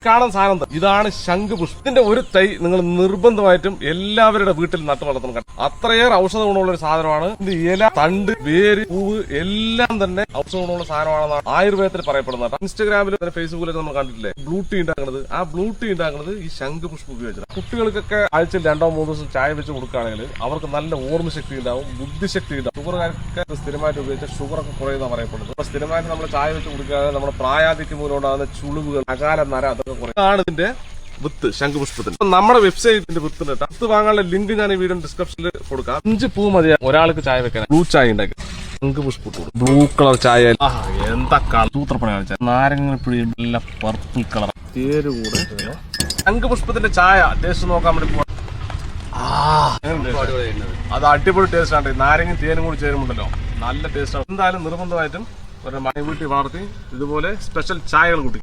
കാണുന്ന സാധനം ഇതാണ് ശംഖുപുഷ്പം. ഇതിന്റെ ഒരു തൈ നിങ്ങൾ നിർബന്ധമായിട്ടും എല്ലാവരുടെ വീട്ടിൽ നട്ടു വളർത്തണം. അത്രയേറെ ഔഷധ ഗുണമുള്ള ഒരു സാധനമാണ്. ഇത് ഇല, തണ്ട്, വേര്, പൂവ് എല്ലാം തന്നെ ഔഷധ ഗുണമുള്ള സാധനമാണെന്നാണ് ആയുർവേദത്തിൽ പറയപ്പെടുന്നത്. ഇൻസ്റ്റാഗ്രാമിലും ഫേസ്ബുക്കിലൊക്കെ നമ്മൾ കണ്ടിട്ടില്ലേ ബ്ലൂ ടീ ഉണ്ടാക്കുന്നത്? ആ ബ്ലൂ ടീ ഉണ്ടാക്കുന്നത് ഈ ശംഖുപുഷ്പം ഉപയോഗിച്ചിട്ട്. കുട്ടികൾക്കൊക്കെ ആഴ്ചയിൽ 2-3 ദിവസം ചായ വെച്ച് കൊടുക്കുകയാണെങ്കിൽ അവർക്ക് നല്ല ഓർമ്മശക്തി ഉണ്ടാവും, ബുദ്ധിശക്തി ഉണ്ടാവും. ഷുഗർകാർക്ക് സ്ഥിരമായിട്ട് ഉപയോഗിച്ച ഷുഗറൊക്കെ കുറയുന്ന പറയപ്പെടുന്നത്. അപ്പൊ സ്ഥിരമായിട്ട് നമ്മൾ ചായ വെച്ച് കൊടുക്കാതെ നമ്മുടെ പ്രായാധിക്യം മൂലം ഉണ്ടാകുന്ന ചുളിവുകൾ, അകാല നര, അതൊക്കെ കുറയാണ് ഇതിന്റെ വിത്ത്. ശംഖുപുഷ്പത്തിന് നമ്മുടെ വെബ്സൈറ്റിന്റെ വിത്ത് കേട്ടോ. വിത്ത് വാങ്ങാനുള്ള ലിങ്ക് ഞാൻ ഈ വീഡിയോ ഡിസ്ക്രിപ്ഷനിൽ കൊടുക്കാം. 5 പൂ മതിയാ ഒരാൾക്ക് ചായ വെക്കാൻ. ബ്ലൂ ചായ ഉണ്ടാക്കി ശംഖുപുഷ്പം, ബ്ലൂ കളർ ചായ. എന്താ കളർ സൂത്രപ്പണി കാണിച്ചാൽ നാരങ്ങപ്പിഴി, നല്ല പർപ്പിൾ കളർ തേര് കൂടെ. ശംഖുപുഷ്പത്തിന്റെ ചായ ടേസ്റ്റ് നോക്കാൻ വേണ്ടി പോവാ. അത് അടിപൊളി ടേസ്റ്റ് ആണ്. നാരങ്ങയും തേനും കൂടി ചേരുമുണ്ടല്ലോ, നല്ല ടേസ്റ്റ് ആണ്. എന്തായാലും നിർബന്ധമായിട്ടും ഒരു മണി വീട്ടിൽ വളർത്തി ഇതുപോലെ സ്പെഷ്യൽ ചായകൾ കുട്ടി.